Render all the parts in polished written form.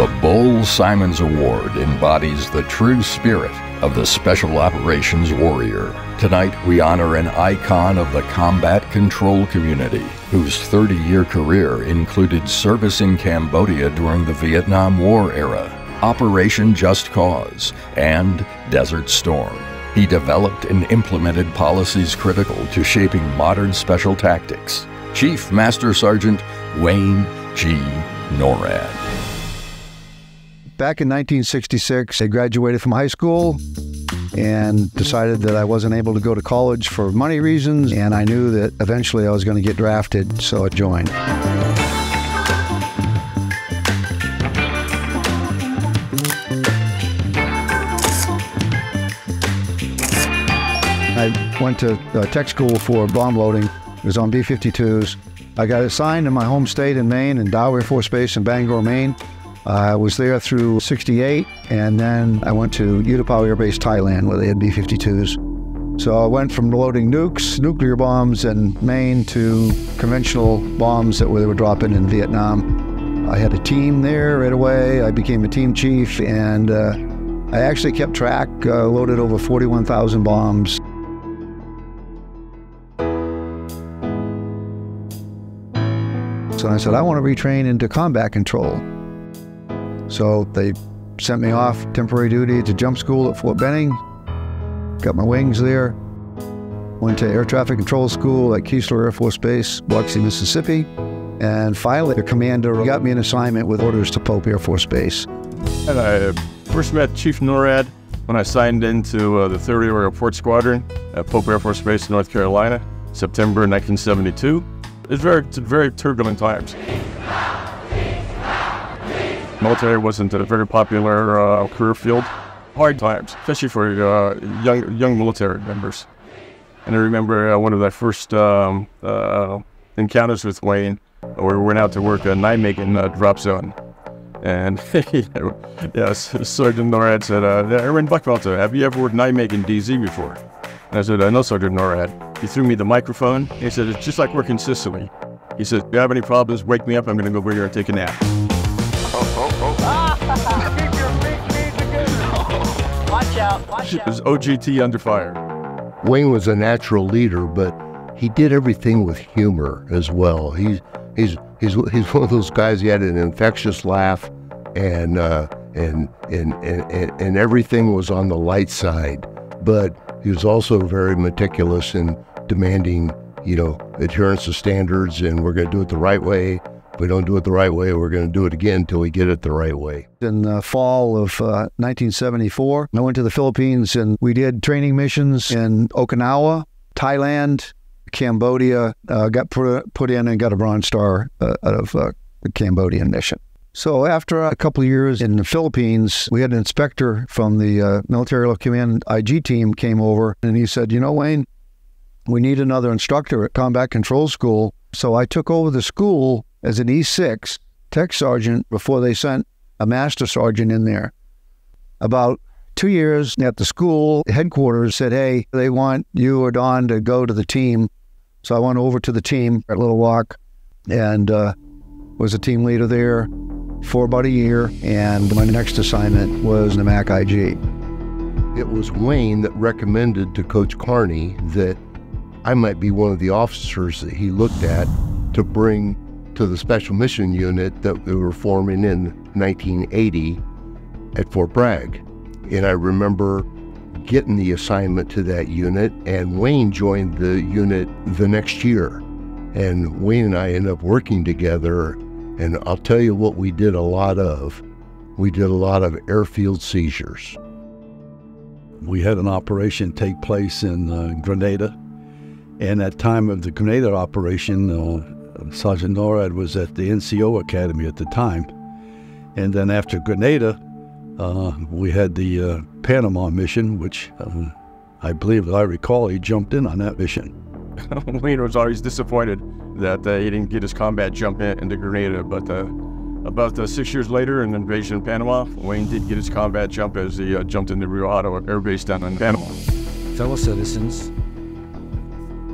The Bull-Simons Award embodies the true spirit of the Special Operations Warrior. Tonight, we honor an icon of the combat control community whose 30-year career included service in Cambodia during the Vietnam War era, Operation Just Cause, and Desert Storm. He developed and implemented policies critical to shaping modern special tactics. Chief Master Sergeant Wayne G. Norrad. Back in 1966, I graduated from high school and decided that I wasn't able to go to college for money reasons, and I knew that eventually I was going to get drafted, so I joined. I went to tech school for bomb loading. It was on B-52s. I got assigned in my home state in Maine, in Dow Air Force Base in Bangor, Maine. I was there through '68, and then I went to Utapao Air Base, Thailand, where they had B-52s. So I went from loading nukes, nuclear bombs in Maine, to conventional bombs that they were dropping in Vietnam. I had a team there right away. I became a team chief, and I actually kept track, loaded over 41,000 bombs. So I said, I want to retrain into combat control. So they sent me off temporary duty to jump school at Fort Benning, got my wings there, went to air traffic control school at Keesler Air Force Base, Biloxi, Mississippi, and finally the commander got me an assignment with orders to Pope Air Force Base. And I first met Chief Norrad when I signed into the 3rd Air Report Squadron at Pope Air Force Base, North Carolina, September 1972. It's very turbulent times. Military wasn't a very popular career field. Hard times, especially for young military members. And I remember one of the first encounters with Wayne, where we went out to work a Nijmegen drop zone. And yes, Sergeant Norrad said, Erwin Buckfelter, have you ever worked Nijmegen DZ before? And I said, no, Sergeant Norrad. He threw me the microphone. He said, it's just like working Sicily. He said, if you have any problems, wake me up. I'm going to go over here and take a nap. Keep your feet together. Watch out, watch out. It was OGT under fire. Wayne was a natural leader, but he did everything with humor as well. He's one of those guys. He had an infectious laugh, and everything was on the light side. But he was also very meticulous in demanding, adherence to standards, and we're going to do it the right way. If we don't do it the right way, we're going to do it again until we get it the right way. In the fall of 1974, I went to the Philippines, and we did training missions in Okinawa, Thailand, Cambodia. Got put in and got a Bronze Star out of the Cambodian mission. So after a couple of years in the Philippines, we had an inspector from the Military Level Command IG team came over, and he said, Wayne, we need another instructor at Combat Control School. So I took over the school as an E6 tech sergeant before they sent a master sergeant in there. About 2 years at the school, headquarters said, hey, they want you or Don to go to the team. So I went over to the team at Little Rock and was a team leader there for about a year. And my next assignment was the MAC IG. It was Wayne that recommended to Coach Carney that I might be one of the officers that he looked at to bring to the Special Mission Unit that we were forming in 1980 at Fort Bragg. And I remember getting the assignment to that unit, and Wayne joined the unit the next year. And Wayne and I ended up working together, and I'll tell you what we did a lot of. We did a lot of airfield seizures. We had an operation take place in Grenada. And at time of the Grenada operation, Sergeant Norrad was at the NCO Academy at the time. And then after Grenada, we had the Panama mission, which I believe that I recall he jumped in on that mission. Wayne was always disappointed that he didn't get his combat jump into Grenada, but about 6 years later in the invasion of Panama, Wayne did get his combat jump as he jumped into Rio Hato Air Base down in Panama. Fellow citizens,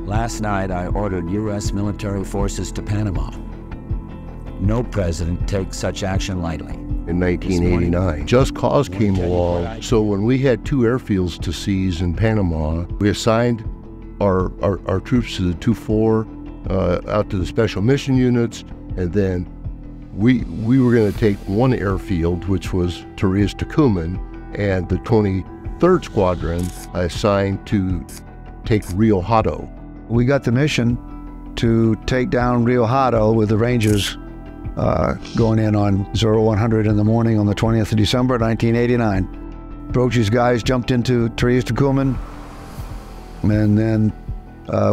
last night I ordered U.S. military forces to Panama. No president takes such action lightly. in 1989. Just Cause came along, so when we had 2 airfields to seize in Panama, we assigned our troops to the 2-4 out to the special mission units, and then we were going to take 1 airfield, which was Torrijos-Tocumen, and the 23rd Squadron I assigned to take Rio Hato. We got the mission to take down Rio Hato with the Rangers going in on 0100 in the morning on the 20th of December, 1989. Brochi's guys jumped into Torrijos-Tocumen, and then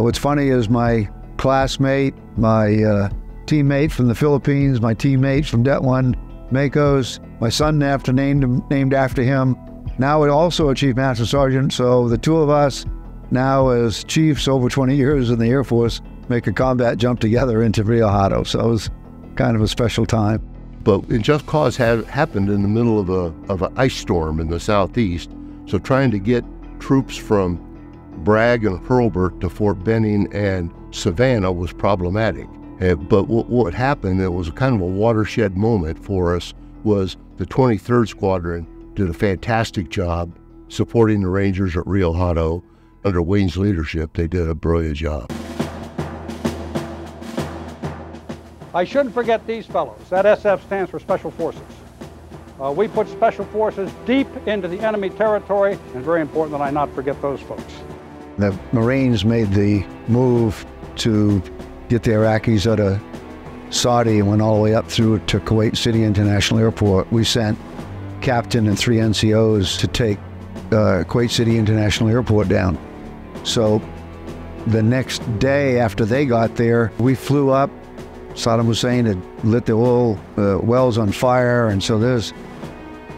what's funny is my classmate, my teammate from the Philippines, my teammate from Det One, Makos, my son named after him, now also a Chief Master Sergeant, so the 2 of us now as chiefs over 20 years in the Air Force make a combat jump together into Rio Hato, so it was kind of a special time. But Just Cause happened in the middle of an ice storm in the southeast, so trying to get troops from Bragg and Hurlburt to Fort Benning and Savannah was problematic. But what happened, it was kind of a watershed moment for us, was the 23rd Squadron did a fantastic job supporting the Rangers at Rio Hato. Under Wayne's leadership, they did a brilliant job. I shouldn't forget these fellows. That SF stands for Special Forces. We put Special Forces deep into the enemy territory, and very important that I not forget those folks. The Marines made the move to get the Iraqis out of Saudi and went all the way up through to Kuwait City International Airport. We sent captain and 3 NCOs to take Kuwait City International Airport down. So the next day after they got there, we flew up. Saddam Hussein had lit the oil wells on fire, and so this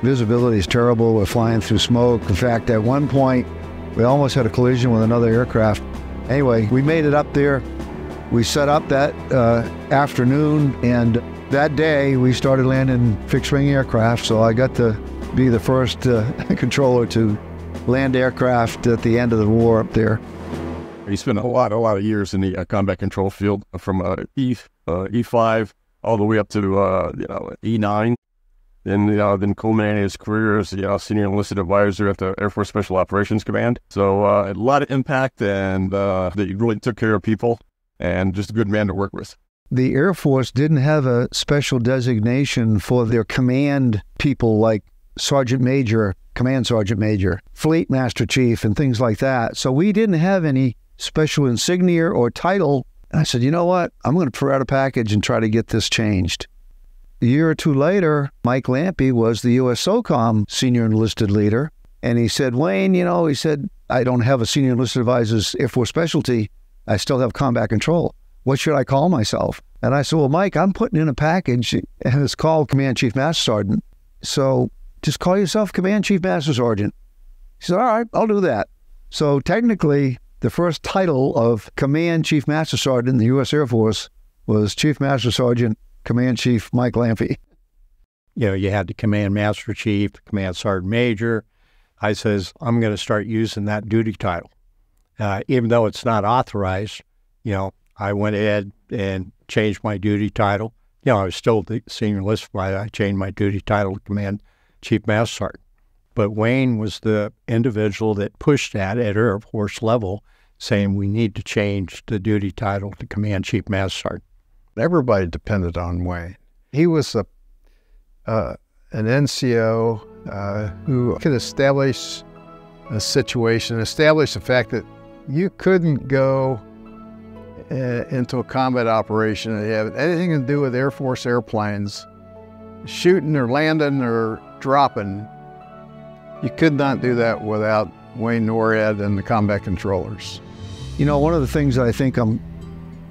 visibility is terrible. We're flying through smoke. In fact, at one point, we almost had a collision with another aircraft. Anyway, we made it up there. We set up that afternoon, and that day we started landing fixed-wing aircraft, so I got to be the first controller to land aircraft at the end of the war up there. He spent a lot of years in the combat control field, from E5 all the way up to E9. Then culminating his career as the senior enlisted advisor at the Air Force Special Operations Command. So a lot of impact, and he really took care of people, and just a good man to work with. The Air Force didn't have a special designation for their command people like Sergeant Major, Command Sergeant Major, Fleet Master Chief, and things like that. So we didn't have any special insignia or title. And I said, you know what? I'm going to put out a package and try to get this changed. A year or 2 later, Mike Lampe was the U.S. SOCOM senior enlisted leader. And he said, Wayne, he said, I don't have a senior enlisted advisor's Air Force specialty. I still have combat control. What should I call myself? And I said, well, Mike, I'm putting in a package, and it's called Command Chief Master Sergeant. So just call yourself Command Chief Master Sergeant. He said, all right, I'll do that. So technically, the first title of Command Chief Master Sergeant in the U.S. Air Force was Chief Master Sergeant, Command Chief Mike Lampe. You had the Command Master Chief, Command Sergeant Major. I says, I'm going to start using that duty title. Even though it's not authorized, I went ahead and changed my duty title. I was still the senior enlisted advisor. I changed my duty title to Command Chief Master Sergeant. But Wayne was the individual that pushed that at Air Force level, saying we need to change the duty title to Command Chief Master Sergeant. Everybody depended on Wayne. He was an NCO who could establish a situation, establish the fact that you couldn't go into a combat operation and have anything to do with Air Force airplanes, shooting or landing or dropping. You could not do that without Wayne Norrad and the combat controllers. One of the things that I think I'm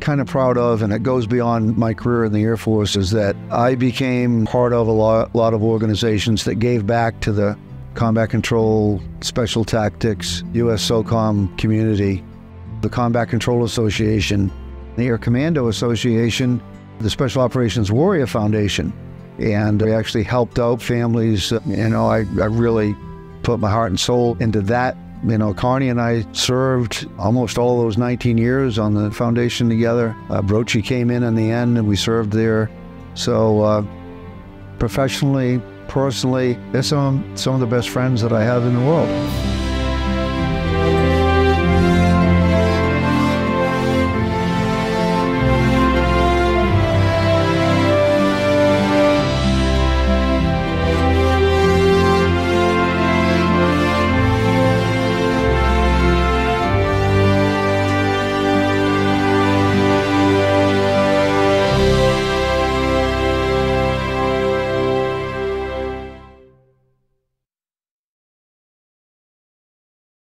kind of proud of, and it goes beyond my career in the Air Force, is that I became part of a lot of organizations that gave back to the combat control, special tactics, U.S. SOCOM community, the Combat Control Association, the Air Commando Association, the Special Operations Warrior Foundation. And I actually helped out families. I really put my heart and soul into that. Carney and I served almost all those 19 years on the foundation together. Brochi came in the end, and we served there. So professionally, personally, they're some of the best friends that I have in the world.